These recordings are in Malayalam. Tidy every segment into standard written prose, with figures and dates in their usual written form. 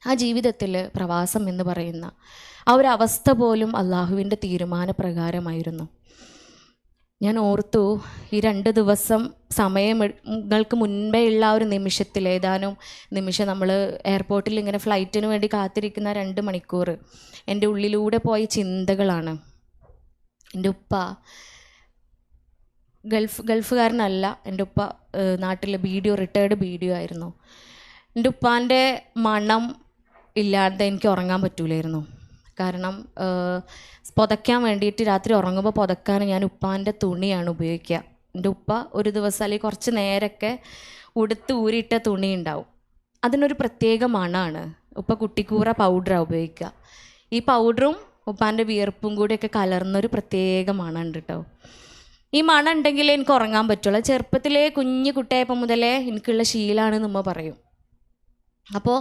ആ ജീവിതത്തിൽ പ്രവാസം എന്ന് പറയുന്ന ആ ഒരു അവസ്ഥ പോലും അള്ളാഹുവിൻ്റെ തീരുമാനപ്രകാരമായിരുന്നു. ഞാൻ ഓർത്തു, ഈ 2 ദിവസം സമയങ്ങൾക്ക് മുൻപേ ഉള്ള ആ ഒരു നിമിഷത്തിൽ, ഏതാനും നിമിഷം നമ്മൾ എയർപോർട്ടിൽ ഇങ്ങനെ ഫ്ലൈറ്റിന് വേണ്ടി കാത്തിരിക്കുന്ന 2 മണിക്കൂർ എൻ്റെ ഉള്ളിലൂടെ പോയ ചിന്തകളാണ്. എൻ്റെ ഉപ്പ ഗൾഫുകാരനല്ല. എൻ്റെ ഉപ്പ നാട്ടിൽ റിട്ടയർഡ് BDO ആയിരുന്നു. എൻ്റെ ഉപ്പാൻ്റെ മണം ഇല്ലാതെ എനിക്ക് ഉറങ്ങാൻ പറ്റൂലായിരുന്നു. കാരണം പുതയ്ക്കാൻ വേണ്ടിയിട്ട് രാത്രി ഉറങ്ങുമ്പോൾ പുതക്കാൻ ഞാൻ ഉപ്പാൻ്റെ തുണിയാണ് ഉപയോഗിക്കുക. എൻ്റെ ഉപ്പ ഒരു ദിവസം അല്ലെങ്കിൽ കുറച്ച് നേരമൊക്കെ ഉടുത്ത് ഊരിയിട്ട തുണി ഉണ്ടാവും, അതിനൊരു പ്രത്യേക മണമാണ്. ഉപ്പ കുട്ടിക്കൂറ പൗഡറാണ് ഉപയോഗിക്കുക. ഈ പൗഡറും ഉപ്പാൻ്റെ വിയർപ്പും കൂടിയൊക്കെ കലർന്നൊരു പ്രത്യേക മണമുണ്ട് കേട്ടോ. ഈ മണം ഉണ്ടെങ്കിലേ എനിക്ക് ഉറങ്ങാൻ പറ്റുള്ളൂ. ചെറുപ്പത്തിലേ കുഞ്ഞു കുട്ടിയായപ്പോൾ മുതലേ എനിക്കുള്ള ശീലമാണെന്ന് ഉമ്മ പറയും. അപ്പോൾ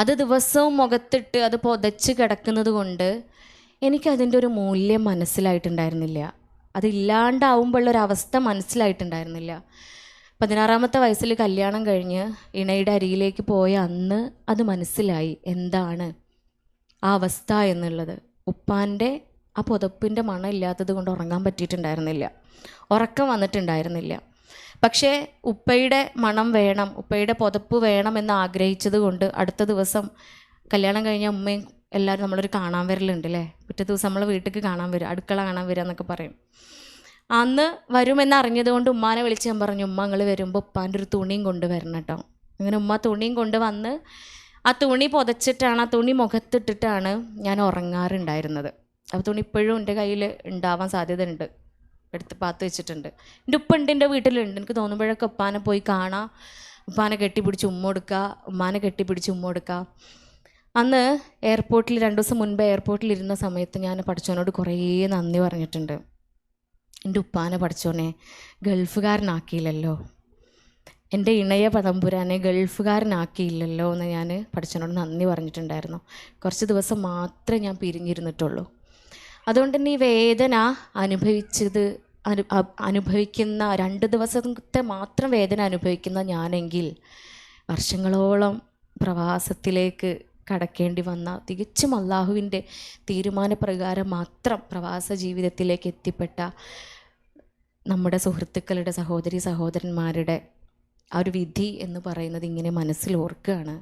അത് ദിവസവും മുഖത്തിട്ട് അത് പുതച്ച് കിടക്കുന്നത് കൊണ്ട് എനിക്കതിൻ്റെ ഒരു മൂല്യം മനസ്സിലായിട്ടുണ്ടായിരുന്നില്ല. അതില്ലാണ്ടാവുമ്പോഴുള്ളൊരവസ്ഥ മനസ്സിലായിട്ടുണ്ടായിരുന്നില്ല. 16-ാമത്തെ വയസ്സിൽ കല്യാണം കഴിഞ്ഞ് ഇണയുടെ അരികിലേക്ക് പോയ അന്ന് അത് മനസ്സിലായി എന്താണ് ആ അവസ്ഥ എന്നുള്ളത്. ഉപ്പാൻ്റെ ആ പുതപ്പിൻ്റെ മണം ഇല്ലാത്തത് കൊണ്ട് ഉറങ്ങാൻ പറ്റിയിട്ടുണ്ടായിരുന്നില്ല, ഉറക്കം വന്നിട്ടുണ്ടായിരുന്നില്ല. പക്ഷേ ഉപ്പയുടെ മണം വേണം, ഉപ്പയുടെ പുതപ്പ് വേണമെന്ന് ആഗ്രഹിച്ചത് കൊണ്ട് അടുത്ത ദിവസം കല്യാണം കഴിഞ്ഞ ഉമ്മയും എല്ലാവരും നമ്മളൊരു കാണാൻ വരലുണ്ട് അല്ലേ. പിറ്റേ ദിവസം നമ്മൾ വീട്ടിലേക്ക് കാണാൻ വരും, അടുക്കള കാണാൻ വരിക എന്നൊക്കെ പറയും. അന്ന് വരുമെന്ന് അറിഞ്ഞതുകൊണ്ട് ഉമ്മാനെ വിളിച്ച് ഞാൻ പറഞ്ഞു, ഉമ്മ നിങ്ങൾ വരുമ്പോൾ ഉപ്പാൻ്റെ ഒരു തുണിയും കൊണ്ടുവരണം കേട്ടോ. അങ്ങനെ ഉമ്മ തുണിയും കൊണ്ടുവന്ന് ആ തുണി പുതച്ചിട്ടാണ്, ആ തുണി മുഖത്തിട്ടിട്ടാണ് ഞാൻ ഉറങ്ങാറുണ്ടായിരുന്നത്. ആ തുണി ഇപ്പോഴും എൻ്റെ കയ്യിൽ ഉണ്ടാവാൻ സാധ്യത ഉണ്ട്, എടുത്ത് പാത്ത് വെച്ചിട്ടുണ്ട്. എൻ്റെ ഉപ്പ ഉണ്ട്, എൻ്റെ വീട്ടിലുണ്ട്. എനിക്ക് തോന്നുമ്പോഴൊക്കെ ഉപ്പാനെ പോയി കാണാം, ഉപ്പാനെ കെട്ടിപ്പിടിച്ച് ഉമ്മ കൊടുക്കുക, ഉമ്മാനെ കെട്ടിപ്പിടിച്ച് ഉമ്മ കൊടുക്കുക. അന്ന് എയർപോർട്ടിൽ 2 ദിവസം മുൻപ് എയർപോർട്ടിൽ ഇരുന്ന സമയത്ത് ഞാൻ പഠിച്ചവനോട് കുറേ നന്ദി പറഞ്ഞിട്ടുണ്ട്. എൻ്റെ ഉപ്പാനെ പഠിച്ചോനെ ഗൾഫുകാരനാക്കിയില്ലല്ലോ, എൻ്റെ ഇണയ തമ്പുരാനെ ഗൾഫുകാരനാക്കിയില്ലല്ലോ എന്ന് ഞാൻ പഠിച്ചവനോട് നന്ദി പറഞ്ഞിട്ടുണ്ടായിരുന്നു. കുറച്ച് ദിവസം മാത്രമേ ഞാൻ പിരിഞ്ഞിരുന്നിട്ടുള്ളൂ. അതുകൊണ്ട് തന്നെ ഈ വേദന അനുഭവിക്കുന്ന 2 ദിവസത്തെ മാത്രം വേദന അനുഭവിക്കുന്ന ഞാനെങ്കിൽ വർഷങ്ങളോളം പ്രവാസത്തിലേക്ക് കടക്കേണ്ടി വന്ന, തികച്ചും അള്ളാഹുവിൻ്റെ തീരുമാനപ്രകാരം മാത്രം പ്രവാസ ജീവിതത്തിലേക്ക് എത്തിപ്പെട്ട നമ്മുടെ സുഹൃത്തുക്കളുടെ, സഹോദരന്മാരുടെ ആ ഒരു വിധി എന്ന് പറയുന്നത് ഇങ്ങനെ മനസ്സിൽ ഓർക്കുകയാണ്.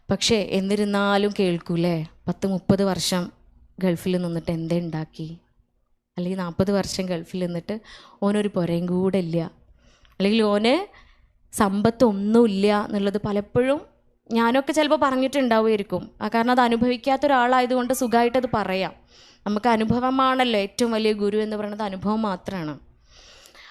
പക്ഷേ എന്നിരുന്നാലും കേൾക്കൂലേ, 10-30 വർഷം ഗൾഫിൽ നിന്നിട്ട് എന്തേ ഉണ്ടാക്കി, അല്ലെങ്കിൽ 40 വർഷം ഗൾഫിൽ നിന്നിട്ട് ഓനൊരു പുരയും കൂടെ ഇല്ല, അല്ലെങ്കിൽ ഓന് സമ്പത്തൊന്നുമില്ല എന്നുള്ളത് പലപ്പോഴും ഞാനൊക്കെ ചിലപ്പോൾ പറഞ്ഞിട്ടുണ്ടാവുമായിരിക്കും. കാരണം അത് അനുഭവിക്കാത്ത ഒരാളായതുകൊണ്ട് സുഖമായിട്ടത് പറയാം. നമുക്ക് അനുഭവമാണല്ലോ ഏറ്റവും വലിയ ഗുരു എന്ന് പറയുന്നത്, അനുഭവം മാത്രമാണ്.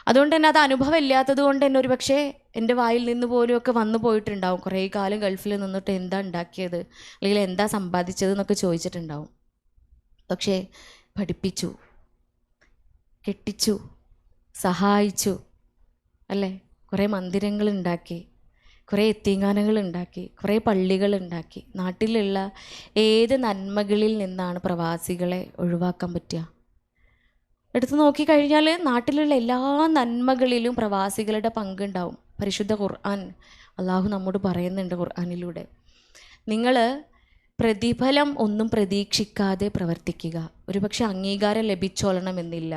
അതുകൊണ്ട് തന്നെ അത് അനുഭവം ഇല്ലാത്തത് കൊണ്ട് തന്നെ ഒരു പക്ഷേ എൻ്റെ വായിൽ നിന്ന് പോലും ഒക്കെ വന്നു പോയിട്ടുണ്ടാവും, കുറേ കാലം ഗൾഫിൽ നിന്നിട്ട് എന്താ ഉണ്ടാക്കിയത് അല്ലെങ്കിൽ എന്താ സമ്പാദിച്ചത് എന്നൊക്കെ ചോദിച്ചിട്ടുണ്ടാവും. പക്ഷേ പഠിപ്പിച്ചു, കെട്ടിച്ചു, സഹായിച്ചു അല്ലേ, കുറേ മന്ദിരങ്ങളുണ്ടാക്കി, കുറേ എത്തീംഖാനകളുണ്ടാക്കി, കുറേ പള്ളികളുണ്ടാക്കി. നാട്ടിലുള്ള ഏത് നന്മകളിൽ നിന്നാണ് പ്രവാസികളെ ഒഴിവാക്കാൻ പറ്റുക? എടുത്തു നോക്കിക്കഴിഞ്ഞാൽ നാട്ടിലുള്ള എല്ലാ നന്മകളിലും പ്രവാസികളുടെ പങ്കുണ്ടാവും. പരിശുദ്ധ ഖുർആൻ അള്ളാഹു നമ്മോട് പറയുന്നുണ്ട് ഖുർആനിലൂടെ, നിങ്ങൾ പ്രതിഫലം ഒന്നും പ്രതീക്ഷിക്കാതെ പ്രവർത്തിക്കുക. ഒരുപക്ഷെ അംഗീകാരം ലഭിച്ചോളണമെന്നില്ല,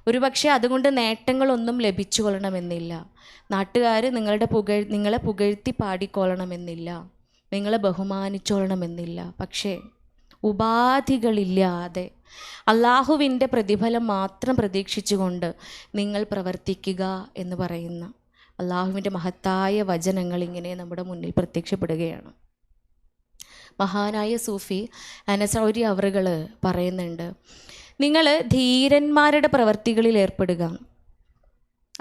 ഒരുപക്ഷെ അതുകൊണ്ട് നേട്ടങ്ങളൊന്നും ലഭിച്ചു കൊള്ളണമെന്നില്ല, നാട്ടുകാർ നിങ്ങളെ പുകഴ്ത്തി പാടിക്കൊള്ളണമെന്നില്ല, നിങ്ങളെ ബഹുമാനിച്ചോളണമെന്നില്ല. പക്ഷേ ഉപാധികളില്ലാതെ അള്ളാഹുവിൻ്റെ പ്രതിഫലം മാത്രം പ്രതീക്ഷിച്ചുകൊണ്ട് നിങ്ങൾ പ്രവർത്തിക്കുക എന്ന് പറയുന്ന അള്ളാഹുവിൻ്റെ മഹത്തായ വചനങ്ങൾ ഇങ്ങനെ നമ്മുടെ മുന്നിൽ പ്രത്യക്ഷപ്പെടുകയാണ്. മഹാനായ സൂഫി അനസൗരി അവറുകൾ പറയുന്നുണ്ട്, നിങ്ങൾ ധീരന്മാരുടെ പ്രവർത്തികളിൽ ഏർപ്പെടുക.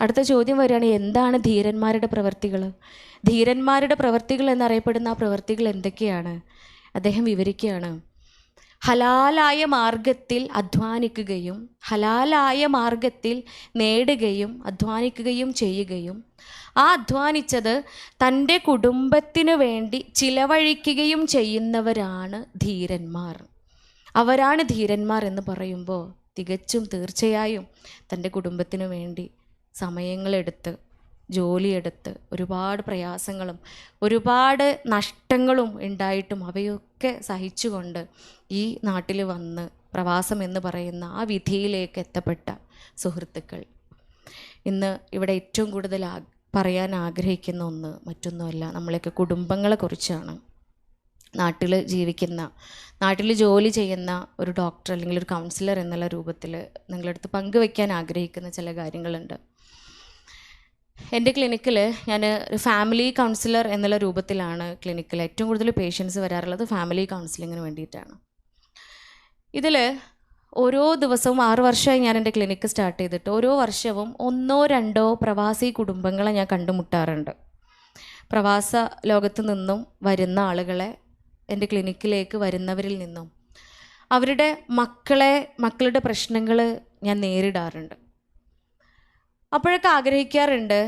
അടുത്ത ചോദ്യം വരികയാണ്, എന്താണ് ധീരന്മാരുടെ പ്രവർത്തികൾ? ധീരന്മാരുടെ പ്രവർത്തികൾ എന്നറിയപ്പെടുന്ന ആ പ്രവർത്തികൾ എന്തൊക്കെയാണ്? അദ്ദേഹം വിവരിക്കുകയാണ്, ഹലാലായ മാർഗത്തിൽ അധ്വാനിക്കുകയും ഹലാലായ മാർഗത്തിൽ നേടുകയും അധ്വാനിക്കുകയും ചെയ്യുകയും ആ അധ്വാനിച്ചത് തൻ്റെ കുടുംബത്തിനു വേണ്ടി ചിലവഴിക്കുകയും ചെയ്യുന്നവരാണ് ധീരന്മാർ. അവരാണ് ധീരന്മാർ എന്ന് പറയുമ്പോൾ തീർച്ചയായും തൻ്റെ കുടുംബത്തിനു വേണ്ടി സമയങ്ങളെടുത്ത് ജോലിയെടുത്ത് ഒരുപാട് പ്രയാസങ്ങളും ഒരുപാട് നഷ്ടങ്ങളും ഉണ്ടായിട്ടും അവയൊക്കെ സഹിച്ചുകൊണ്ട് ഈ നാട്ടിൽ വന്ന് പ്രവാസം എന്ന് പറയുന്ന ആ വിധിയിലേക്ക് എത്തപ്പെട്ട സുഹൃത്തുക്കൾ. ഇന്ന് ഇവിടെ ഏറ്റവും കൂടുതൽ പറയാൻ ആഗ്രഹിക്കുന്ന ഒന്ന് മറ്റൊന്നുമല്ല, നമ്മളെയൊക്കെ കുടുംബങ്ങളെക്കുറിച്ചാണ്. നാട്ടിൽ ജീവിക്കുന്ന, നാട്ടിൽ ജോലി ചെയ്യുന്ന ഒരു ഡോക്ടർ അല്ലെങ്കിൽ ഒരു കൗൺസിലർ എന്നുള്ള രൂപത്തിൽ നിങ്ങളടുത്ത് പങ്കുവയ്ക്കാൻ ആഗ്രഹിക്കുന്ന ചില കാര്യങ്ങളുണ്ട്. എൻ്റെ ക്ലിനിക്കിൽ ഞാൻ ഒരു ഫാമിലി കൗൺസിലർ എന്നുള്ള രൂപത്തിലാണ് ക്ലിനിക്കിൽ ഏറ്റവും കൂടുതൽ പേഷ്യൻസ് വരാറുള്ളത്. ഫാമിലി കൗൺസിലിങ്ങിന് വേണ്ടിയിട്ടാണ്. ഇതിൽ ഓരോ ദിവസവും 6 വർഷമായി ഞാൻ എൻ്റെ ക്ലിനിക്ക് സ്റ്റാർട്ട് ചെയ്തിട്ട് ഓരോ വർഷവും 1-2 പ്രവാസി കുടുംബങ്ങളെ ഞാൻ കണ്ടുമുട്ടാറുണ്ട്. പ്രവാസ ലോകത്ത് നിന്നും വരുന്ന ആളുകളെ എൻ്റെ ക്ലിനിക്കിലേക്ക് വരുന്നവരിൽ നിന്നും അവരുടെ മക്കളുടെ പ്രശ്നങ്ങൾ ഞാൻ നേരിടാറുണ്ട്. അപ്പോഴൊക്കെ ആഗ്രഹിക്കാറുണ്ട്,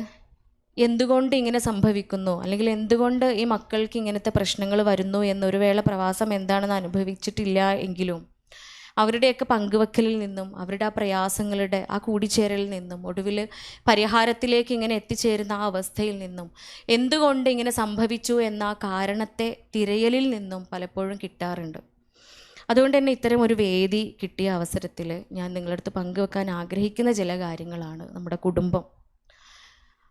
എന്തുകൊണ്ട് ഇങ്ങനെ സംഭവിക്കുന്നു, അല്ലെങ്കിൽ എന്തുകൊണ്ട് ഈ മക്കൾക്ക് ഇങ്ങനത്തെ പ്രശ്നങ്ങൾ വരുന്നു എന്നൊരു വേള പ്രവാസം എന്താണെന്ന് അനുഭവിച്ചിട്ടില്ല എങ്കിലും അവരുടെയൊക്കെ പങ്കുവെക്കലിൽ നിന്നും അവരുടെ ആ പ്രയാസങ്ങളുടെ ആ കൂടിച്ചേരലിൽ നിന്നും ഒടുവിൽ പരിഹാരത്തിലേക്ക് ഇങ്ങനെ എത്തിച്ചേരുന്ന ആ അവസ്ഥയിൽ നിന്നും എന്തുകൊണ്ട് ഇങ്ങനെ സംഭവിച്ചു എന്ന ആ കാരണത്തെ തിരയലിൽ നിന്നും പലപ്പോഴും കിട്ടാറുണ്ട്. അതുകൊണ്ട് തന്നെ ഇത്തരം ഒരു വേദി കിട്ടിയ അവസരത്തിൽ ഞാൻ നിങ്ങളടുത്ത് പങ്കുവെക്കാൻ ആഗ്രഹിക്കുന്ന ചില കാര്യങ്ങളാണ് നമ്മുടെ കുടുംബം.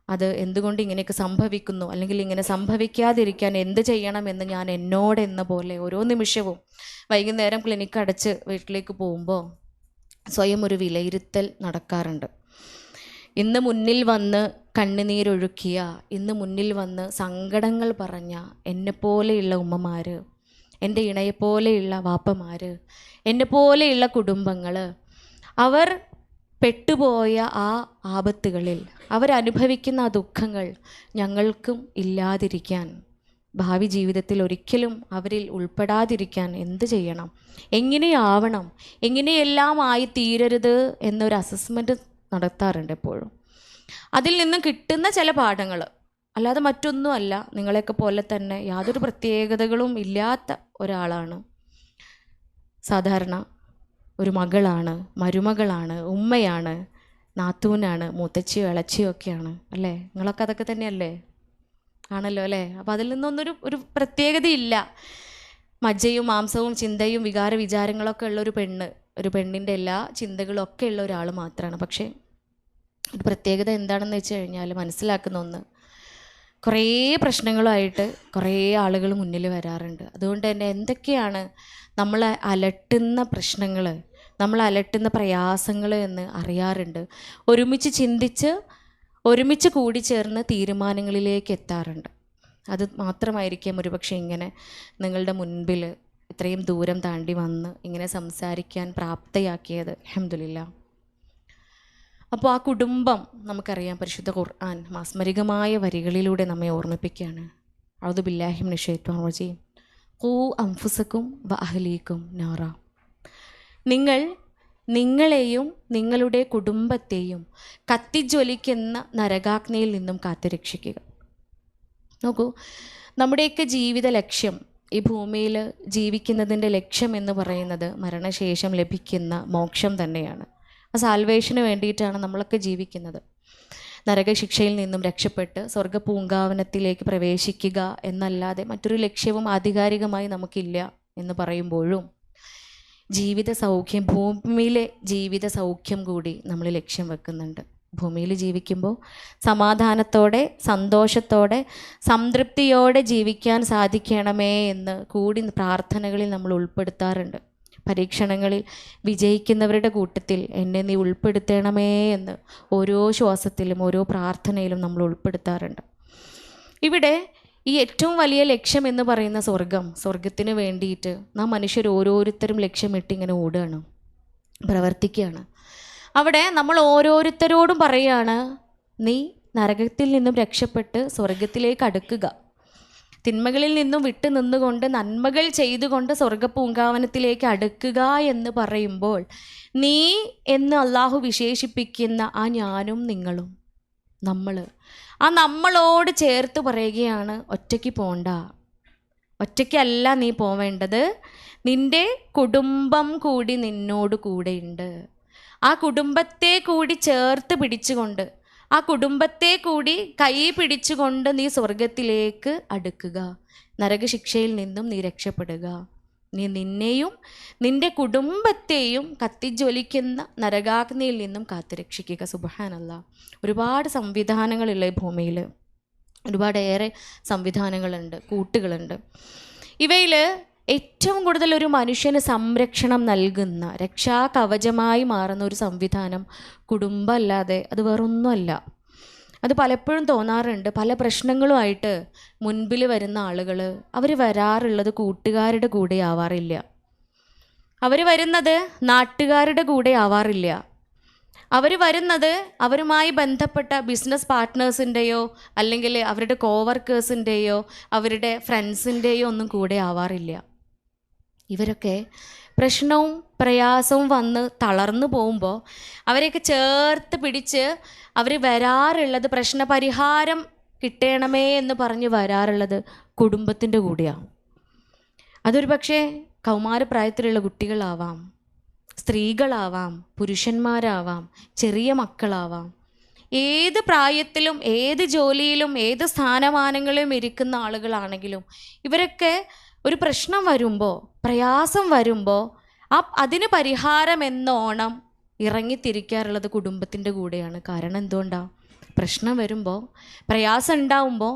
അത് എന്തുകൊണ്ട് ഇങ്ങനെയൊക്കെ സംഭവിക്കുന്നു, അല്ലെങ്കിൽ ഇങ്ങനെ സംഭവിക്കാതിരിക്കാൻ എന്ത് ചെയ്യണമെന്ന് ഞാൻ എന്നോടെന്ന പോലെ ഓരോ നിമിഷവും വൈകുന്നേരം ക്ലിനിക്ക് അടച്ച് വീട്ടിലേക്ക് പോകുമ്പോൾ സ്വയം ഒരു വിലയിരുത്തൽ നടക്കാറുണ്ട്. ഇന്ന് മുന്നിൽ വന്ന് കണ്ണുനീരൊഴുക്കിയ, ഇന്ന് മുന്നിൽ വന്ന് സങ്കടങ്ങൾ പറഞ്ഞ എന്നെപ്പോലെയുള്ള ഉമ്മമാർ, എൻ്റെ ഇണയെപ്പോലെയുള്ള വാപ്പമാർ, എന്നെപ്പോലെയുള്ള കുടുംബങ്ങൾ, അവർ പെട്ടുപോയ ആ ആപത്തുകളിൽ അവരനുഭവിക്കുന്ന ആ ദുഃഖങ്ങൾ ഞങ്ങൾക്കും ഇല്ലാതിരിക്കാൻ, ഭാവി ജീവിതത്തിൽ ഒരിക്കലും അവരിൽ ഉൾപ്പെടാതിരിക്കാൻ എന്ത് ചെയ്യണം, എങ്ങനെയാവണം, എങ്ങനെയെല്ലാം ആയി തീരരുത് എന്നൊരു അസസ്മെൻറ്റ് നടത്താറുണ്ട് എപ്പോഴും. അതിൽ നിന്നും കിട്ടുന്ന ചില പാഠങ്ങൾ, അല്ലാതെ മറ്റൊന്നുമല്ല. നിങ്ങളെയൊക്കെ പോലെ തന്നെ യാതൊരു പ്രത്യേകതകളും ഇല്ലാത്ത ഒരാളാണ്. സാധാരണ ഒരു മകളാണ്, മരുമകളാണ്, ഉമ്മയാണ്, നാത്തൂനാണ്, മൂത്തച്ചിയോ ഇളച്ചിയോ ഒക്കെയാണ് അല്ലേ? നിങ്ങളൊക്കെ അതൊക്കെ തന്നെയല്ലേ? ആണല്ലോ അല്ലേ? അപ്പോൾ അതിൽ നിന്നൊന്നൊരു പ്രത്യേകതയില്ല. മജ്ജയും മാംസവും ചിന്തയും വിചാരങ്ങളൊക്കെ ഉള്ള ഒരു പെണ്ണിൻ്റെ എല്ലാ ചിന്തകളും ഒക്കെ ഉള്ള ഒരാൾ മാത്രമാണ്. പക്ഷേ ഒരു പ്രത്യേകത എന്താണെന്ന് വെച്ച് കഴിഞ്ഞാൽ, മനസ്സിലാക്കുന്ന ഒന്ന്, കുറേ പ്രശ്നങ്ങളുമായിട്ട് കുറേ ആളുകൾ മുന്നിൽ വരാറുണ്ട്. അതുകൊണ്ട് തന്നെ എന്തൊക്കെയാണ് നമ്മളെ അലട്ടുന്ന പ്രശ്നങ്ങൾ, നമ്മളെ അലട്ടുന്ന പ്രയാസങ്ങൾ എന്ന് അറിയാറുണ്ട്. ഒരുമിച്ച് ചിന്തിച്ച് ഒരുമിച്ച് കൂടിച്ചേർന്ന് തീരുമാനങ്ങളിലേക്ക് എത്താറുണ്ട്. അത് മാത്രമായിരിക്കും ഒരുപക്ഷെ ഇങ്ങനെ നിങ്ങളുടെ മുൻപിൽ ഇത്രയും ദൂരം താണ്ടി വന്ന് ഇങ്ങനെ സംസാരിക്കാൻ പ്രാപ്തയാക്കിയത്. അൽഹംദുലില്ലാ. അപ്പോൾ ആ കുടുംബം നമുക്കറിയാം, പരിശുദ്ധ ഖുർആൻ മാസ്മരികമായ വരികളിലൂടെ നമ്മെ ഓർമ്മിപ്പിക്കുകയാണ്. അഊദു ബില്ലാഹി മിനശ് ശൈത്വാനിർ റജീം. ഖൂ അൻഫുസകും വ അഹ്ലീകും നാറ. നിങ്ങളെയും നിങ്ങളുടെ കുടുംബത്തെയും കത്തിജ്വലിക്കുന്ന നരകാഗ്നിയിൽ നിന്നും കാത്തുരക്ഷിക്കുക. നോക്കൂ, നമ്മുടെയൊക്കെ ജീവിത ലക്ഷ്യം, ഈ ഭൂമിയിൽ ജീവിക്കുന്നതിൻ്റെ ലക്ഷ്യം എന്ന് പറയുന്നത് മരണശേഷം ലഭിക്കുന്ന മോക്ഷം തന്നെയാണ്. ആ സാൽവേഷന് വേണ്ടിയിട്ടാണ് നമ്മളൊക്കെ ജീവിക്കുന്നത്. നരകശിക്ഷയിൽ നിന്നും രക്ഷപ്പെട്ട് സ്വർഗ്ഗ പൂങ്കാവനത്തിലേക്ക് പ്രവേശിക്കുക എന്നല്ലാതെ മറ്റൊരു ലക്ഷ്യവും ആധികാരികമായി നമുക്കില്ല എന്ന് പറയുമ്പോഴും ജീവിത സൗഖ്യം, ഭൂമിയിലെ ജീവിത സൗഖ്യം കൂടി നമ്മൾ ലക്ഷ്യം വെക്കുന്നുണ്ട്. ഭൂമിയിൽ ജീവിക്കുമ്പോൾ സമാധാനത്തോടെ, സന്തോഷത്തോടെ, സംതൃപ്തിയോടെ ജീവിക്കാൻ സാധിക്കണമേ എന്ന് കൂടി പ്രാർത്ഥനകളിൽ നമ്മൾ ഉൾപ്പെടുത്താറുണ്ട്. പരീക്ഷണങ്ങളിൽ വിജയിക്കുന്നവരുടെ കൂട്ടത്തിൽ എന്നെ നീ ഉൾപ്പെടുത്തണമേ എന്ന് ഓരോ ശ്വാസത്തിലും ഓരോ പ്രാർത്ഥനയിലും നമ്മൾ ഉൾപ്പെടുത്താറുണ്ട്. ഇവിടെ ഈ ഏറ്റവും വലിയ ലക്ഷ്യം എന്ന് പറയുന്ന സ്വർഗത്തിന് വേണ്ടിയിട്ട് നാം മനുഷ്യർ ഓരോരുത്തരും ലക്ഷ്യമിട്ട് ഇങ്ങനെ ഓടുകയാണ്, പ്രവർത്തിക്കുകയാണ്. അവിടെ നമ്മൾ ഓരോരുത്തരോടും പറയുകയാണ്, നീ നരകത്തിൽ നിന്നും രക്ഷപ്പെട്ട് സ്വർഗത്തിലേക്ക് അടുക്കുക, തിന്മകളിൽ നിന്നും വിട്ടു നിന്നുകൊണ്ട് നന്മകൾ ചെയ്തുകൊണ്ട് സ്വർഗ്ഗ പൂങ്കാവനത്തിലേക്ക് അടുക്കുക എന്ന് പറയുമ്പോൾ നീ എന്ന് അള്ളാഹു വിശേഷിപ്പിക്കുന്ന ആ ഞാനും നിങ്ങളും, നമ്മളോട് ചേർത്ത് പറയുകയാണ്, ഒറ്റയ്ക്ക് പോണ്ട, ഒറ്റയ്ക്കല്ല നീ പോവേണ്ടത്, നിൻ്റെ കുടുംബം കൂടി നിന്നോട് കൂടെയുണ്ട്. ആ കുടുംബത്തെ കൂടി ചേർത്ത് പിടിച്ചുകൊണ്ട്, ആ കുടുംബത്തെ കൂടി കൈ പിടിച്ചുകൊണ്ട് നീ സ്വർഗത്തിലേക്ക് അടുക്കുക. നരകശിക്ഷയിൽ നിന്നും നീ രക്ഷപ്പെടുക. നീ നിന്നെയും നിന്റെ കുടുംബത്തെയും കത്തിജ്വലിക്കുന്ന നരകാഗ്നിയിൽ നിന്നും കാത്തുരക്ഷിക്കുക. സുബ്ഹാനല്ലാഹ്. ഒരുപാട് സംവിധാനങ്ങളുള്ള ഈ ഭൂമിയിൽ ഒരുപാടേറെ സംവിധാനങ്ങളുണ്ട്, കൂട്ടുകളുണ്ട്. ഇവയിൽ ഏറ്റവും കൂടുതൽ ഒരു മനുഷ്യന് സംരക്ഷണം നൽകുന്ന രക്ഷാകവചമായി മാറുന്ന ഒരു സംവിധാനം കുടുംബമല്ലാതെ അത് വേറൊന്നുമല്ല. അത് പലപ്പോഴും തോന്നാറുണ്ട്. പല പ്രശ്നങ്ങളുമായിട്ട് മുൻപിൽ വരുന്ന ആളുകൾ അവർ വരാറുള്ളത് കൂട്ടുകാരുടെ കൂടെ ആവാറില്ല. അവർ വരുന്നത് നാട്ടുകാരുടെ കൂടെ ആവാറില്ല. അവർ വരുന്നത് അവരുമായി ബന്ധപ്പെട്ട ബിസിനസ് പാർട്ട്നേഴ്സിൻ്റെയോ അല്ലെങ്കിൽ അവരുടെ കോവർക്കേഴ്സിൻ്റെയോ അവരുടെ ഫ്രണ്ട്സിൻ്റെയോ ഒന്നും കൂടെ ആവാറില്ല. ഇവരൊക്കെ പ്രശ്നവും പ്രയാസവും വന്ന് തളർന്നു പോകുമ്പോൾ അവരെയൊക്കെ ചേർത്ത് പിടിച്ച് അവർ വരാറുള്ളത് പ്രശ്നപരിഹാരം കിട്ടണമേ എന്ന് പറഞ്ഞ് വരാറുള്ളത് കുടുംബത്തിൻ്റെ കൂടെയാണ്. അതൊരു പക്ഷേ കൗമാരപ്രായത്തിലുള്ള കുട്ടികളാവാം, സ്ത്രീകളാവാം, പുരുഷന്മാരാവാം, ചെറിയ മക്കളാവാം. ഏത് പ്രായത്തിലും ഏത് ജോലിയിലും ഏത് സ്ഥാനമാനങ്ങളിലും ഇരിക്കുന്ന ആളുകളാണെങ്കിലും ഇവരൊക്കെ ഒരു പ്രശ്നം വരുമ്പോൾ, പ്രയാസം വരുമ്പോൾ അതിന് പരിഹാരം എന്നോണം ഇറങ്ങിത്തിരിക്കാറുള്ളത് കുടുംബത്തിൻ്റെ കൂടെയാണ്. കാരണം എന്തുകൊണ്ടാണ്? പ്രശ്നം വരുമ്പോൾ, പ്രയാസം ഉണ്ടാവുമ്പോൾ,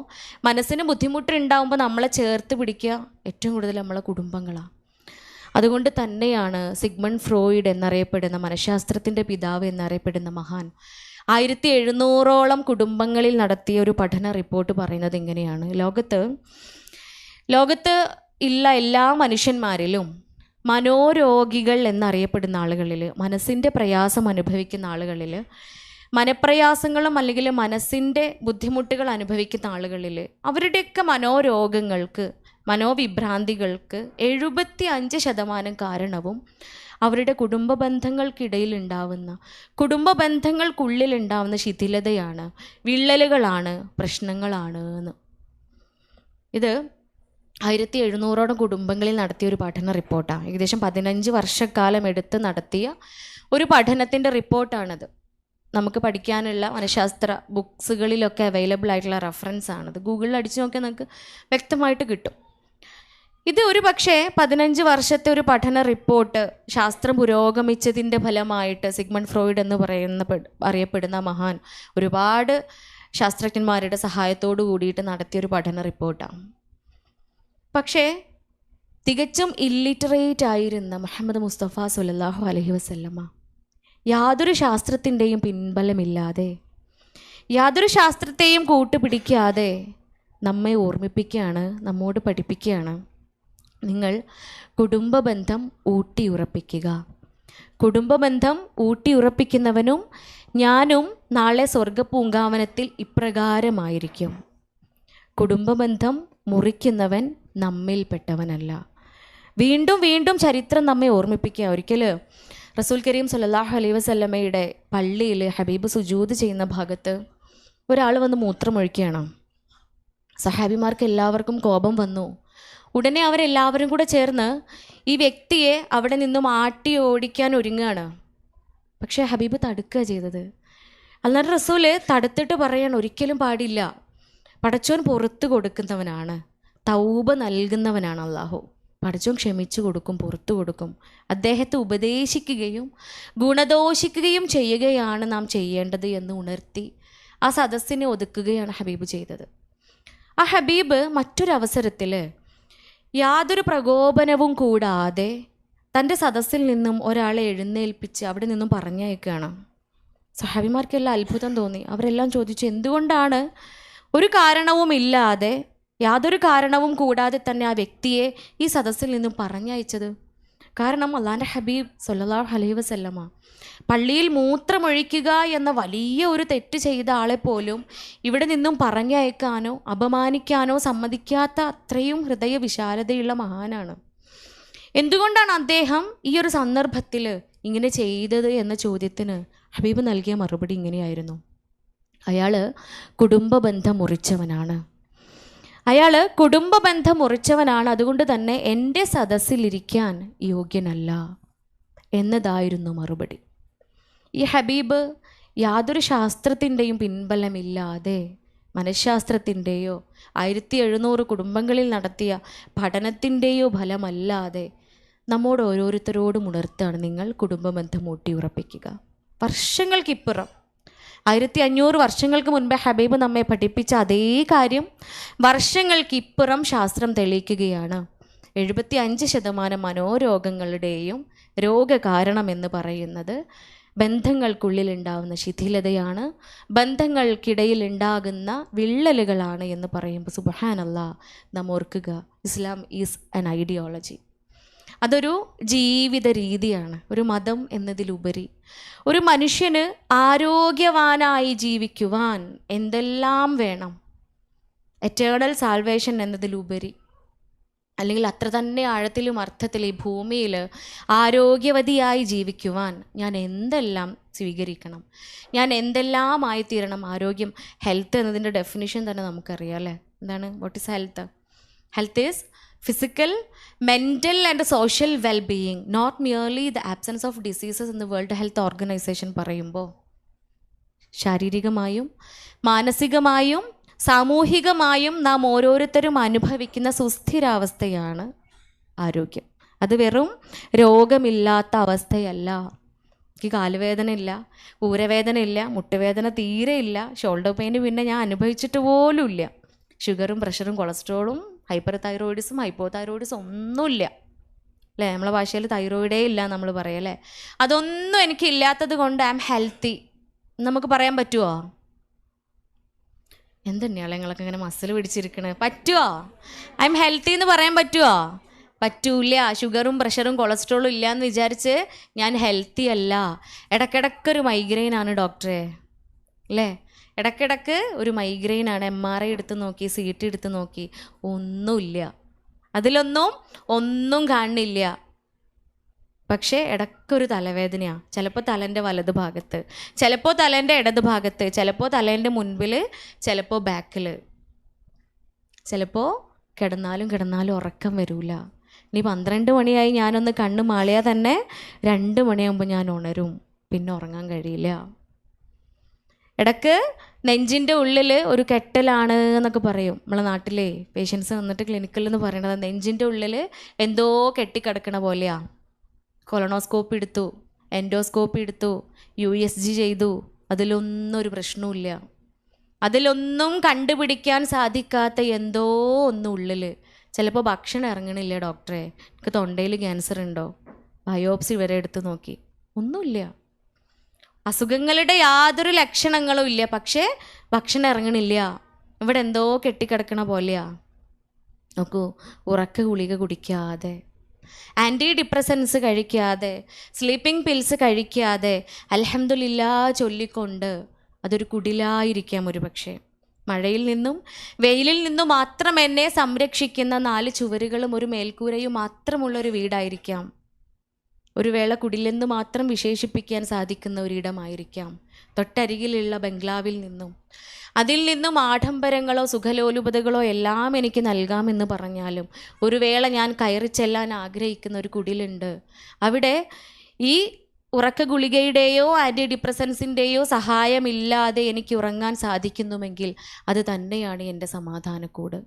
മനസ്സിന് ബുദ്ധിമുട്ടുണ്ടാവുമ്പോൾ നമ്മളെ ചേർത്ത് പിടിക്കുക ഏറ്റവും കൂടുതൽ നമ്മളെ കുടുംബങ്ങളാണ്. അതുകൊണ്ട് തന്നെയാണ് സിഗ്മണ്ട് ഫ്രോയിഡ് എന്നറിയപ്പെടുന്ന മനഃശാസ്ത്രത്തിൻ്റെ പിതാവ് എന്നറിയപ്പെടുന്ന മഹാൻ 1700ഓളം കുടുംബങ്ങളിൽ നടത്തിയ ഒരു പഠന റിപ്പോർട്ട് പറയുന്നത് ഇങ്ങനെയാണ്. ലോകത്ത് ഉള്ള എല്ലാ മനുഷ്യന്മാരിലും മനോരോഗികൾ എന്നറിയപ്പെടുന്ന ആളുകളിൽ, മനസ്സിൻ്റെ പ്രയാസം അനുഭവിക്കുന്ന ആളുകളിൽ, മനപ്രയാസങ്ങളും അല്ലെങ്കിൽ മനസ്സിൻ്റെ ബുദ്ധിമുട്ടുകൾ അനുഭവിക്കുന്ന ആളുകളിൽ അവരുടെയൊക്കെ മനോരോഗങ്ങൾക്ക്, മനോവിഭ്രാന്തികൾക്ക് 75% കാരണവും അവരുടെ കുടുംബ ബന്ധങ്ങൾക്കിടയിലുണ്ടാവുന്ന, കുടുംബ ബന്ധങ്ങൾക്കുള്ളിലുണ്ടാവുന്ന ശിഥിലതയാണ്, വിള്ളലുകളാണ്, പ്രശ്നങ്ങളാണ് എന്ന്. ഇത് 1700ഓളം കുടുംബങ്ങളിൽ നടത്തിയ ഒരു പഠന റിപ്പോർട്ടാണ്. ഏകദേശം 15 വർഷക്കാലം എടുത്ത് നടത്തിയ ഒരു പഠനത്തിൻ്റെ റിപ്പോർട്ടാണത്. നമുക്ക് പഠിക്കാനുള്ള മനഃശാസ്ത്ര ബുക്സുകളിലൊക്കെ അവൈലബിൾ ആയിട്ടുള്ള റെഫറൻസ് ആണത്. ഗൂഗിളിൽ അടിച്ചു നോക്കിയാൽ നമുക്ക് വ്യക്തമായിട്ട് കിട്ടും. ഇത് ഒരു പക്ഷേ 15 വർഷത്തെ ഒരു പഠന റിപ്പോർട്ട് ശാസ്ത്രം പുരോഗമിച്ചതിൻ്റെ ഫലമായിട്ട് സിഗ്മണ്ട് ഫ്രോയിഡ് എന്ന് അറിയപ്പെടുന്ന മഹാൻ ഒരുപാട് ശാസ്ത്രജ്ഞന്മാരുടെ സഹായത്തോടു കൂടിയിട്ട് നടത്തിയൊരു പഠന റിപ്പോർട്ടാണ്. പക്ഷേ തികച്ചും ഇല്ലിറ്ററേറ്റ് ആയിരുന്ന മുഹമ്മദ് മുസ്തഫ സ്വല്ലല്ലാഹു അലൈഹി വസല്ലമ യാതൊരു ശാസ്ത്രത്തിൻ്റെയും പിൻബലമില്ലാതെ, യാതൊരു ശാസ്ത്രത്തെയും കൂട്ടുപിടിക്കാതെ നമ്മെ ഓർമ്മിപ്പിക്കുകയാണ്, നമ്മോട് പഠിപ്പിക്കുകയാണ്, നിങ്ങൾ കുടുംബബന്ധം ഊട്ടിയുറപ്പിക്കുക. കുടുംബബന്ധം ഊട്ടിയുറപ്പിക്കുന്നവനും ഞാനും നാളെ സ്വർഗപൂങ്കാവനത്തിൽ ഇപ്രകാരമായിരിക്കും. കുടുംബബന്ധം മുറിക്കുന്നവൻ നമ്മിൽപ്പെട്ടവനല്ല. വീണ്ടും വീണ്ടും ചരിത്രം നമ്മെ ഓർമ്മിപ്പിക്കുക. ഒരിക്കൽ റസൂൽ കരീം സല്ലല്ലാഹു അലൈഹി വസല്ലമയുടെ പള്ളിയിൽ ഹബീബ് സുജൂദ് ചെയ്യുന്ന ഭാഗത്ത് ഒരാൾ വന്ന് മൂത്രമൊഴിക്കുകയാണ്. സഹാബിമാർക്ക് എല്ലാവർക്കും കോപം വന്നു. ഉടനെ അവരെല്ലാവരും കൂടെ ചേർന്ന് ഈ വ്യക്തിയെ അവിടെ നിന്നും ആട്ടി ഓടിക്കാൻ ഒരുങ്ങുകയാണ്. പക്ഷേ ഹബീബ് തടുക്കുക ചെയ്തത്. അല്ലാതെ റസൂല് തടുത്തിട്ട് പറയാണ്, ഒരിക്കലും പാടില്ല, പടച്ചോൻ പുറത്ത് കൊടുക്കുന്നവനാണ്, തൗബ നൽകുന്നവനാണ് അള്ളാഹു. പടച്ചോൻ ക്ഷമിച്ചു കൊടുക്കും, പുറത്തു കൊടുക്കും. അദ്ദേഹത്തെ ഉപദേശിക്കുകയും ഗുണദോഷിക്കുകയും ചെയ്യുകയാണ് നാം ചെയ്യേണ്ടത് എന്ന് ഉണർത്തി ആ സദസ്സിനെ ഒതുക്കുകയാണ് ഹബീബ് ചെയ്തത്. ആ ഹബീബ് മറ്റൊരവസരത്തിൽ യാതൊരു പ്രകോപനവും കൂടാതെ തൻ്റെ സദസ്സിൽ നിന്നും ഒരാളെ എഴുന്നേൽപ്പിച്ച് അവിടെ നിന്നും പറഞ്ഞയക്കുകയാണ്. സഹാബിമാർക്കെല്ലാം അത്ഭുതം തോന്നി. അവരെല്ലാം ചോദിച്ചു, എന്തുകൊണ്ടാണ് ഒരു കാരണവുമില്ലാതെ, യാതൊരു കാരണവും കൂടാതെ തന്നെ ആ വ്യക്തിയെ ഈ സദസ്സിൽ നിന്നും പറഞ്ഞയച്ചത്? കാരണം അള്ളാൻ്റെ ഹബീബ് സല്ലല്ലാഹു അലൈഹി വസല്ലമ പള്ളിയിൽ മൂത്രമൊഴിക്കുക എന്ന വലിയ ഒരു തെറ്റ് ചെയ്ത ആളെ പോലും ഇവിടെ നിന്നും പറഞ്ഞയക്കാനോ അപമാനിക്കാനോ സമ്മതിക്കാത്ത അത്രയും ഹൃദയ വിശാലതയുള്ള മഹാനാണ്. എന്തുകൊണ്ടാണ് അദ്ദേഹം ഈ ഒരു സന്ദർഭത്തിൽ ഇങ്ങനെ ചെയ്തത് എന്ന ചോദ്യത്തിന് ഹബീബ് നൽകിയ മറുപടി ഇങ്ങനെയായിരുന്നു: അയാൾ കുടുംബബന്ധം മുറിച്ചവനാണ്. അതുകൊണ്ട് തന്നെ എൻ്റെ സദസ്സിലിരിക്കാൻ യോഗ്യനല്ല എന്നതായിരുന്നു മറുപടി. ഈ ഹബീബ് യാതൊരു ശാസ്ത്രത്തിൻ്റെയും പിൻബലമില്ലാതെ, മനഃശാസ്ത്രത്തിൻ്റെയോ 1700 കുടുംബങ്ങളിൽ നടത്തിയ പഠനത്തിൻ്റെയോ ഫലമല്ലാതെ നമ്മോട് ഓരോരുത്തരോടും ഉണർത്തുകയാണ്, നിങ്ങൾ കുടുംബബന്ധം ഊട്ടിയുറപ്പിക്കുക. വർഷങ്ങൾക്കിപ്പുറം 1500 വർഷങ്ങൾക്ക് മുൻപേ ഹബീബ് നമ്മെ പഠിപ്പിച്ച അതേ കാര്യം വർഷങ്ങൾക്കിപ്പുറം ശാസ്ത്രം തെളിയിക്കുകയാണ്. 75% മനോരോഗങ്ങളുടെയും രോഗകാരണമെന്ന് പറയുന്നത് ബന്ധങ്ങൾക്കുള്ളിൽ ഉണ്ടാകുന്ന ശിഥിലതയാണ്, ബന്ധങ്ങൾക്കിടയിൽ ഉണ്ടാകുന്ന വിള്ളലുകളാണ് എന്ന് പറയുമ്പോൾ സുബ്ഹാനല്ലാഹ്, നാം ഓർക്കുക, ഇസ്ലാം ഈസ് ആൻ ഐഡിയോളജി. അതൊരു ജീവിത രീതിയാണ്, ഒരു മതം എന്നതിലുപരി. ഒരു മനുഷ്യന് ആരോഗ്യവാനായി ജീവിക്കുവാൻ എന്തെല്ലാം വേണം? എറ്റേണൽ സാൽവേഷൻ എന്നതിലുപരി, അല്ലെങ്കിൽ അത്ര തന്നെ ആഴത്തിലും അർത്ഥത്തിൽ ഈ ഭൂമിയിൽ ആരോഗ്യവതിയായി ജീവിക്കുവാൻ ഞാൻ എന്തെല്ലാം സ്വീകരിക്കണം, ഞാൻ എന്തെല്ലാം ആയിത്തീരണം? ആരോഗ്യം, ഹെൽത്ത് എന്നതിൻ്റെ ഡെഫിനിഷൻ തന്നെ നമുക്കറിയാം അല്ലേ? എന്താണ്? What is health? Health is physical, mental and social well-being, not merely the absence of diseases in the World Health Organization പറയുമ്പോൾ ശാരീരികമായും മാനസികമായും സാമൂഹികമായും നാം ഓരോരുത്തരും അനുഭവിക്കുന്ന സുസ്ഥിരാവസ്ഥയാണ് ആരോഗ്യം. അത് വെറും രോഗമില്ലാത്ത അവസ്ഥയല്ല. എനിക്ക് കാലുവേദന ഇല്ല, ഊരവേദന ഇല്ല, മുട്ടുവേദന തീരെ ഇല്ല, ഷോൾഡർ പെയിന് പിന്നെ ഞാൻ അനുഭവിച്ചിട്ട് പോലും ഇല്ല, ഷുഗറും പ്രഷറും കൊളസ്ട്രോളും ഹൈപ്പർ തൈറോയിഡിസും ഹൈപ്പോതൈറോയിഡിസും ഒന്നുമില്ല അല്ലേ? നമ്മളെ ഭാഷയിൽ തൈറോയിഡേ ഇല്ല നമ്മൾ പറയല്ലേ. അതൊന്നും എനിക്കില്ലാത്തത് കൊണ്ട് ഐ എം ഹെൽത്തി നമുക്ക് പറയാൻ പറ്റുമോ? എന്തെന്നെയാളെ നിങ്ങളൊക്കെ ഇങ്ങനെ മസിൽ പിടിച്ചിരിക്കണേ? പറ്റുമോ? ഐ എം ഹെൽത്തി എന്ന് പറയാൻ പറ്റുമോ? പറ്റൂല. ഷുഗറും പ്രഷറും കൊളസ്ട്രോളും ഇല്ല എന്ന് വിചാരിച്ച് ഞാൻ ഹെൽത്തി അല്ല. ഇടയ്ക്കിടയ്ക്കൊരു മൈഗ്രെയിനാണ് ഡോക്ടറെ അല്ലേ? ഇടയ്ക്കിടയ്ക്ക് ഒരു മൈഗ്രെയിനാണ്. MRI എടുത്ത് നോക്കി, CT എടുത്ത് നോക്കി, ഒന്നുമില്ല, ഒന്നും കാണുന്നില്ല. പക്ഷേ ഇടയ്ക്കൊരു തലവേദനയാണ്. ചിലപ്പോൾ തലേൻ്റെ വലത് ഭാഗത്ത്, ചിലപ്പോൾ തലേൻ്റെ ഇടത് ഭാഗത്ത്, ചിലപ്പോൾ തലേൻ്റെ മുൻപിൽ, ചിലപ്പോൾ ബാക്കിൽ. ചിലപ്പോൾ കിടന്നാലും ഉറക്കം വരില്ല. ഇനി 12 മണിയായി ഞാനൊന്ന് കണ്ണ് മാളിയാൽ തന്നെ 2 മണിയാകുമ്പോൾ ഞാൻ ഉണരും, പിന്നെ ഉറങ്ങാൻ കഴിയില്ല. ഇടയ്ക്ക് നെഞ്ചിൻ്റെ ഉള്ളിൽ ഒരു കെട്ടലാണ് എന്നൊക്കെ പറയും നമ്മളെ നാട്ടിലെ പേഷ്യൻസ് വന്നിട്ട് ക്ലിനിക്കിൽ എന്ന് പറയണത്. നെഞ്ചിൻ്റെ ഉള്ളിൽ എന്തോ കെട്ടിക്കിടക്കണ പോലെയാണ്. കൊളോണോസ്കോപ്പി എടുത്തു, എൻഡോസ്കോപ്പി എടുത്തു, USG ചെയ്തു, അതിലൊന്നും ഒരു പ്രശ്നവുമില്ല. അതിലൊന്നും കണ്ടുപിടിക്കാൻ സാധിക്കാത്ത എന്തോ ഒന്ന് ഉള്ളിൽ. ചിലപ്പോൾ ഭക്ഷണം ഇറങ്ങണില്ല ഡോക്ടറെ, എനിക്ക് തൊണ്ടയിൽ ക്യാൻസർ ഉണ്ടോ, ബയോപ്സി വരെ എടുത്ത് നോക്കി, ഒന്നുമില്ല. അസുഖങ്ങളുടെ യാതൊരു ലക്ഷണങ്ങളും ഇല്ല, പക്ഷേ ഭക്ഷണം ഇറങ്ങണില്ല, ഇവിടെ എന്തോ കെട്ടിക്കിടക്കണ പോലെയാ. നോക്കൂ, ഉറക്ക ഗുളിക കുടിക്കാതെ, ആൻറ്റി ഡിപ്രസൻസ് കഴിക്കാതെ, സ്ലീപ്പിംഗ് പിൽസ് കഴിക്കാതെ, അൽഹംദുലില്ലാ ചൊല്ലിക്കൊണ്ട് അതൊരു കുടിലായിരിക്കാം ഒരു പക്ഷേ. മഴയിൽ നിന്നും വെയിലിൽ നിന്നും മാത്രം എന്നെ സംരക്ഷിക്കുന്ന 4 ചുവരുകളും ഒരു മേൽക്കൂരയും മാത്രമുള്ളൊരു വീടായിരിക്കാം. ഒരു വേള കുടിലെന്ന് മാത്രം വിശേഷിപ്പിക്കാൻ സാധിക്കുന്ന ഒരിടമായിരിക്കാം. തൊട്ടരികിലുള്ള ബംഗ്ലാവിൽ നിന്നും, അതിൽ നിന്നും ആഡംബരങ്ങളോ സുഖലോലുപതകളോ എല്ലാം എനിക്ക് നൽകാമെന്ന് പറഞ്ഞാലും ഒരു വേള ഞാൻ കയറി ചെല്ലാൻ ആഗ്രഹിക്കുന്ന ഒരു കുടിലുണ്ട്. അവിടെ ഈ ഉറക്ക ഗുളികയുടെയോ ആൻറ്റി ഡിപ്രസൻസിൻ്റെയോ സഹായമില്ലാതെ എനിക്ക് ഉറങ്ങാൻ സാധിക്കുന്നുവെങ്കിൽ അത് തന്നെയാണ് എൻ്റെ സമാധാനക്കൂട്,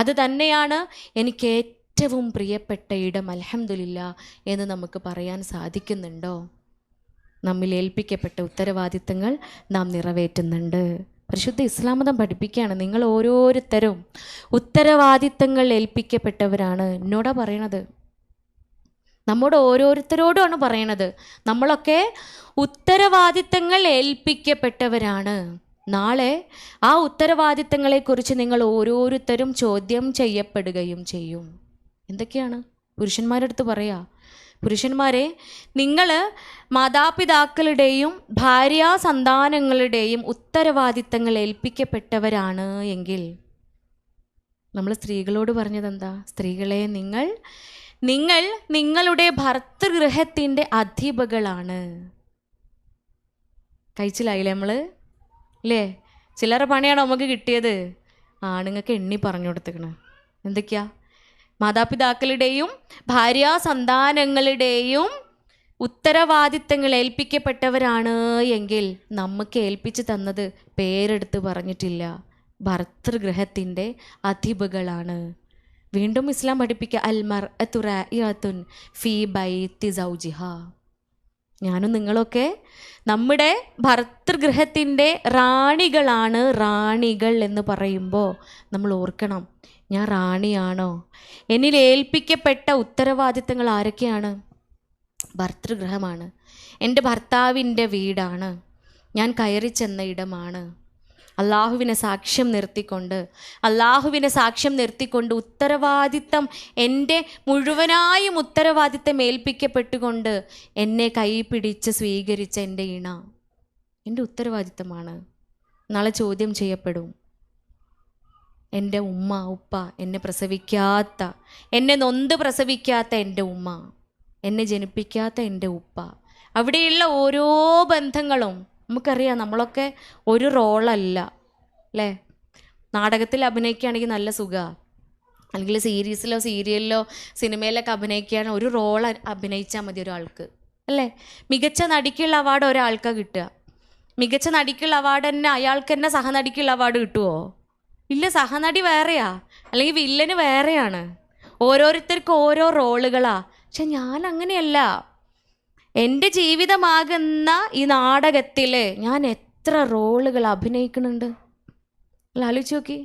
അത് തന്നെയാണ് എനിക്ക് ഏറ്റവും പ്രിയപ്പെട്ട ഇടം. അൽഹംദുലില്ലാ എന്ന് നമുക്ക് പറയാൻ സാധിക്കുന്നുണ്ടോ? നമ്മിൽ ഏൽപ്പിക്കപ്പെട്ട ഉത്തരവാദിത്തങ്ങൾ നാം നിറവേറ്റുന്നുണ്ട്. പരിശുദ്ധ ഇസ്ലാം മതം പഠിപ്പിക്കുകയാണ്, നിങ്ങൾ ഓരോരുത്തരും ഉത്തരവാദിത്തങ്ങൾ ഏൽപ്പിക്കപ്പെട്ടവരാണ്. എന്നോടാ പറയണത്, നമ്മോട് ഓരോരുത്തരോടുമാണ് പറയണത്. നമ്മളൊക്കെ ഉത്തരവാദിത്തങ്ങൾ ഏൽപ്പിക്കപ്പെട്ടവരാണ്. നാളെ ആ ഉത്തരവാദിത്തങ്ങളെക്കുറിച്ച് നിങ്ങൾ ഓരോരുത്തരും ചോദ്യം ചെയ്യപ്പെടുകയും ചെയ്യും. എന്തൊക്കെയാണ്? പുരുഷന്മാരുടെ അടുത്ത് പറയാ, പുരുഷന്മാരെ, നിങ്ങൾ മാതാപിതാക്കളുടെയും ഭാര്യാസന്താനങ്ങളുടെയും ഉത്തരവാദിത്തങ്ങൾ ഏൽപ്പിക്കപ്പെട്ടവരാണ് എങ്കിൽ, നമ്മൾ സ്ത്രീകളോട് പറഞ്ഞതെന്താ? സ്ത്രീകളെ, നിങ്ങൾ ഭർതൃഗൃഹത്തിൻ്റെ അധിപകളാണ്. കഴിച്ചില്ലായില്ലേ നമ്മൾ അല്ലേ? ചില്ലറ പണിയാണ് നമുക്ക് കിട്ടിയത്. ആണുങ്ങൾക്ക് എണ്ണി പറഞ്ഞു കൊടുത്തേക്കണ്. എന്തൊക്കെയാ? മാതാപിതാക്കളുടെയും ഭാര്യാസന്താനങ്ങളുടെയും ഉത്തരവാദിത്തങ്ങൾ ഏൽപ്പിക്കപ്പെട്ടവരാണ് എങ്കിൽ നമുക്ക് ഏൽപ്പിച്ചു തന്നത് പേരെടുത്ത് പറഞ്ഞിട്ടില്ല, ഭർതൃഗൃഹത്തിൻ്റെ അധിപകളാണ്. വീണ്ടും ഇസ്ലാം പഠിപ്പിക്കുക, അൽമർഅതു റാഇയത്തുൻ ഫീ ബൈത്തി സൗജിഹാ. ഞാനും നിങ്ങളൊക്കെ നമ്മുടെ ഭർതൃഗൃഹത്തിൻ്റെ റാണികളാണ്. റാണികൾ എന്ന് പറയുമ്പോൾ നമ്മൾ ഓർക്കണം, ഞാൻ റാണിയാണോ? എന്നിൽ ഏൽപ്പിക്കപ്പെട്ട ഉത്തരവാദിത്തങ്ങൾ ആരൊക്കെയാണ്? ഭർതൃഗൃഹമാണ്, എൻ്റെ ഭർത്താവിൻ്റെ വീടാണ്, ഞാൻ കയറി ചെന്ന ഇടമാണ്. അള്ളാഹുവിനെ സാക്ഷ്യം നിർത്തിക്കൊണ്ട് ഉത്തരവാദിത്തം, എൻ്റെ മുഴുവനായും ഉത്തരവാദിത്തം ഏൽപ്പിക്കപ്പെട്ടുകൊണ്ട് എന്നെ കൈ പിടിച്ച് സ്വീകരിച്ച എൻ്റെ ഇണ എൻ്റെ ഉത്തരവാദിത്തമാണ്. നാളെ ചോദ്യം ചെയ്യപ്പെടും. എൻ്റെ ഉമ്മ ഉപ്പ, എന്നെ പ്രസവിക്കാത്ത, എന്നെ നൊന്ത് പ്രസവിക്കാത്ത എൻ്റെ ഉമ്മ, എന്നെ ജനിപ്പിക്കാത്ത എൻ്റെ ഉപ്പ, അവിടെയുള്ള ഓരോ ബന്ധങ്ങളും നമുക്കറിയാം. നമ്മളൊക്കെ ഒരു റോളല്ല അല്ലേ? നാടകത്തിൽ അഭിനയിക്കുകയാണെങ്കിൽ നല്ല സുഖമാണ്, അല്ലെങ്കിൽ സീരീസിലോ സീരിയലിലോ സിനിമയിലൊക്കെ അഭിനയിക്കുകയാണ്, ഒരു റോൾ അഭിനയിച്ചാൽ മതി ഒരാൾക്ക് അല്ലേ? മികച്ച നടിക്കുള്ള അവാർഡ് ഒരാൾക്കാണ് കിട്ടുക. മികച്ച നടിക്കുള്ള അവാർഡ് തന്നെ അയാൾക്ക് തന്നെ സഹനടിക്കുള്ള അവാർഡ് കിട്ടുമോ? ഇല്ല, സഹനടി വേറെയാ, അല്ലെങ്കിൽ വില്ലന് വേറെയാണ്. ഓരോരുത്തർക്കും ഓരോ റോളുകളാ. പക്ഷെ ഞാൻ അങ്ങനെയല്ല. എൻ്റെ ജീവിതമാകുന്ന ഈ നാടകത്തിൽ ഞാൻ എത്ര റോളുകൾ അഭിനയിക്കുന്നുണ്ട്. ആലോചിച്ച് നോക്കി,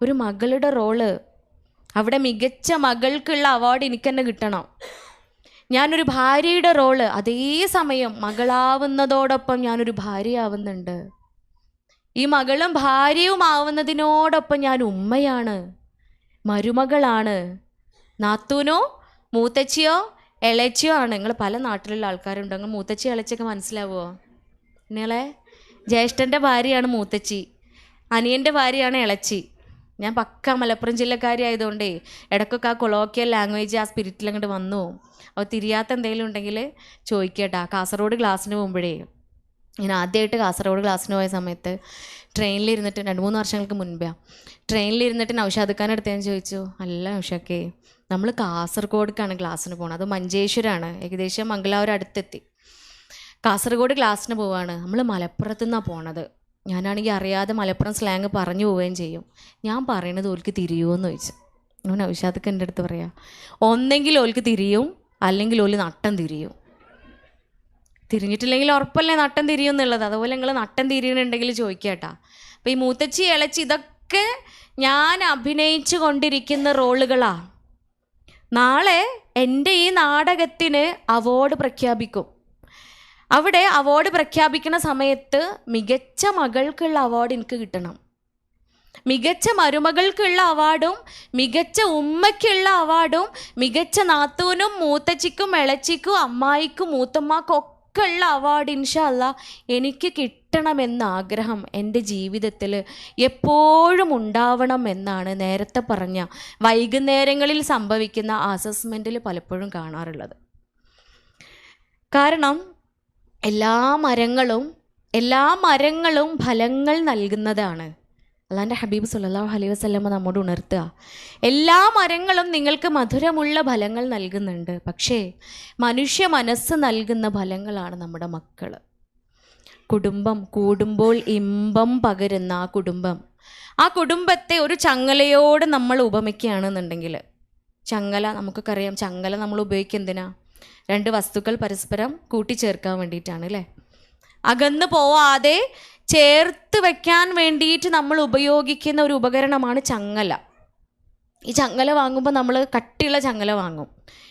ഒരു മകളുടെ റോള്, അവിടെ മികച്ച മകൾക്കുള്ള അവാർഡ് എനിക്ക് തന്നെ കിട്ടണം. ഞാനൊരു ഭാര്യയുടെ റോള്, അതേ സമയം മകളാവുന്നതോടൊപ്പം ഞാനൊരു ഭാര്യയാവുന്നുണ്ട്. ഈ മകളും ഭാര്യയും ആവുന്നതിനോടൊപ്പം ഞാൻ ഉമ്മയാണ്, മരുമകളാണ്, നാത്തൂനോ മൂത്തച്ചിയോ ഇളച്ചിയോ ആണ്. നിങ്ങൾ പല നാട്ടിലുള്ള ആൾക്കാരുണ്ട്, നിങ്ങൾ മൂത്തച്ചി ഇളച്ചിയൊക്കെ മനസ്സിലാവുമോ? നിങ്ങളെ ജ്യേഷ്ഠൻ്റെ ഭാര്യയാണ് മൂത്തച്ചി, അനിയൻ്റെ ഭാര്യയാണ് ഇളച്ചി. ഞാൻ പക്ക മലപ്പുറം ജില്ലക്കാരി ആയതുകൊണ്ടേ ഇടയ്ക്കൊക്കെ ആ കൊളോക്കിയൽ ലാംഗ്വേജ് ആ സ്പിരിറ്റിൽ അങ്ങോട്ട് വന്നു. അപ്പോൾ തിരിയാത്ത എന്തെങ്കിലും ഉണ്ടെങ്കിൽ ചോദിക്കട്ടാ. കാസർഗോഡ് ക്ലാസ്സിന് പോകുമ്പോഴേ, ഞാൻ ആദ്യമായിട്ട് കാസർഗോഡ് ക്ലാസ്സിന് പോയ സമയത്ത് ട്രെയിനിലിരുന്നിട്ട് 2-3 വർഷങ്ങൾക്ക് മുൻപേ ട്രെയിനിലിരുന്നിട്ട് നൗഷാദ് ഖാൻ അടുത്ത് ഞാൻ ചോദിച്ചു, അല്ല നൗഷാക്കേ, നമ്മൾ കാസർഗോഡേക്കാണ് ക്ലാസ്സിന് പോകണം, അത് മഞ്ചേശ്വരമാണ്, ഏകദേശം മംഗലാപുരം അടുത്തെത്തി. കാസർഗോഡ് ക്ലാസ്സിന് പോവാണ്, നമ്മൾ മലപ്പുറത്തു നിന്നാണ് പോണത്. ഞാനാണെങ്കിൽ അറിയാതെ മലപ്പുറം സ്ലാങ് പറഞ്ഞു പോവുകയും ചെയ്യും. ഞാൻ പറയണത് ഓൽക്ക് തിരിയുമോ എന്ന് ചോദിച്ചു. നൗഷാദ് ഖാൻ എൻ്റെ അടുത്ത് പറയാം, ഒന്നെങ്കിൽ ഓൽക്ക് തിരിയും, അല്ലെങ്കിൽ ഓല് നട്ടം തിരിയും. തിരിഞ്ഞിട്ടില്ലെങ്കിൽ ഉറപ്പല്ലേ നട്ടം തിരിയും എന്നുള്ളത്. അതുപോലെ നിങ്ങൾ നട്ടം തിരിയണുണ്ടെങ്കിൽ ചോദിക്കട്ടാ. അപ്പോൾ ഈ മൂത്തച്ചി ഇളച്ചി ഇതൊക്കെ ഞാൻ അഭിനയിച്ചു കൊണ്ടിരിക്കുന്ന റോളുകളാ. നാളെ എൻ്റെ ഈ നാടകത്തിന് അവാർഡ് പ്രഖ്യാപിക്കും. അവിടെ അവാർഡ് പ്രഖ്യാപിക്കുന്ന സമയത്ത് മികച്ച മകൾക്കുള്ള അവാർഡ് എനിക്ക് കിട്ടണം, മികച്ച മരുമകൾക്കുള്ള അവാർഡും മികച്ച ഉമ്മയ്ക്കുള്ള അവാർഡും മികച്ച നാത്തൂനും മൂത്തച്ചിക്കും ഇളച്ചിക്കും അമ്മായിക്കും മൂത്തമ്മാക്കും ഒക്കെ ഉള്ള അവാർഡ് ഇൻഷാ അല്ലാഹ് എനിക്ക് കിട്ടണമെന്ന ആഗ്രഹം എൻ്റെ ജീവിതത്തിൽ എപ്പോഴും ഉണ്ടാവണം എന്നാണ് നേരത്തെ പറഞ്ഞ വൈകുന്നേരങ്ങളിൽ സംഭവിക്കുന്ന അസസ്മെൻറ്റിൽ പലപ്പോഴും കാണാറുള്ളത്. കാരണം എല്ലാ മരങ്ങളും ഫലങ്ങൾ നൽകുന്നതാണ്. അല്ലാൻ്റെ ഹബീബ് സല്ലല്ലാഹു അലൈഹി വസല്ലമ നമ്മോട് ഉണർത്തുക, എല്ലാ മരങ്ങളും നിങ്ങൾക്ക് മധുരമുള്ള ഫലങ്ങൾ നൽകുന്നുണ്ട്, പക്ഷേ മനുഷ്യ മനസ്സ് നൽകുന്ന ഫലങ്ങളാണ് നമ്മുടെ മക്കൾ. കുടുംബം കൂടുമ്പോൾ ഇമ്പം പകരുന്ന ആ കുടുംബത്തെ ഒരു ചങ്ങലയോട് നമ്മൾ ഉപമിക്കുകയാണെന്നുണ്ടെങ്കിൽ, ചങ്ങല നമുക്കൊക്കെ അറിയാം, ചങ്ങല നമ്മൾ ഉപയോഗിക്കുക എന്തിനാ? 2 വസ്തുക്കൾ പരസ്പരം കൂട്ടിച്ചേർക്കാൻ വേണ്ടിയിട്ടാണ് അല്ലേ? അകന്നു പോവാതെ ചേർത്ത് വെക്കാൻ വേണ്ടിയിട്ട് നമ്മൾ ഉപയോഗിക്കുന്ന ഒരു ഉപകരണമാണ് ചങ്ങല. ഈ ചങ്ങല വാങ്ങുമ്പോൾ നമ്മൾ കട്ടിയുള്ള ചങ്ങല വാങ്ങും.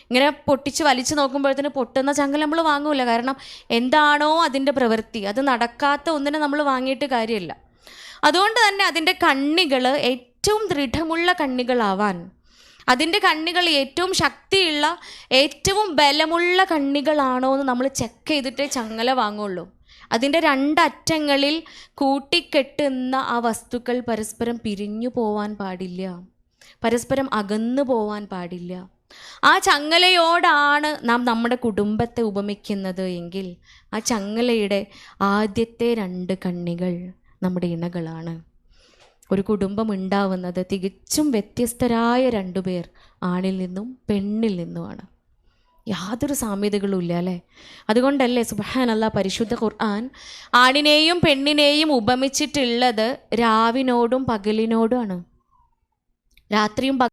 ഇങ്ങനെ പൊട്ടിച്ച് വലിച്ചു നോക്കുമ്പോഴത്തേന് പൊട്ടുന്ന ചങ്ങല നമ്മൾ വാങ്ങൂല. കാരണം എന്താണോ അതിൻ്റെ പ്രവൃത്തി, അത് നടക്കാത്ത ഒന്നിനെ നമ്മൾ വാങ്ങിയിട്ട് കാര്യമില്ല. അതുകൊണ്ട് തന്നെ അതിൻ്റെ കണ്ണികൾ ഏറ്റവും ദൃഢമുള്ള കണ്ണികളാവാൻ, അതിൻ്റെ കണ്ണികൾ ഏറ്റവും ശക്തിയുള്ള ഏറ്റവും ബലമുള്ള കണ്ണികളാണോ എന്ന് നമ്മൾ ചെക്ക് ചെയ്തിട്ടേ ചങ്ങല വാങ്ങുള്ളൂ. അതിൻ്റെ 2 അറ്റങ്ങളിൽ കൂട്ടിക്കെട്ടുന്ന ആ വസ്തുക്കൾ പരസ്പരം പിരിഞ്ഞു പോവാൻ പാടില്ല, പരസ്പരം അകന്നു പോവാൻ പാടില്ല. ആ ചങ്ങലയോടാണ് നാം നമ്മുടെ കുടുംബത്തെ ഉപമിക്കുന്നത് എങ്കിൽ ആ ചങ്ങലയുടെ ആദ്യത്തെ 2 കണ്ണികൾ നമ്മുടെ ഇണകളാണ്. ഒരു കുടുംബം ഉണ്ടാവുന്നത് തികച്ചും വ്യത്യസ്തരായ 2 പേർ, ആണിൽ നിന്നും പെണ്ണിൽ നിന്നുമാണ്. യാതൊരു സാമ്യതകളും ഇല്ല അല്ലേ? അതുകൊണ്ടല്ലേ സുബ്ഹാനല്ലാഹ് പരിശുദ്ധ ഖുർആൻ ആണിനെയും പെണ്ണിനെയും ഉപമിച്ചിട്ടുള്ളത് രാവിനോടും പകലിനോടുമാണ്. രാത്രിയും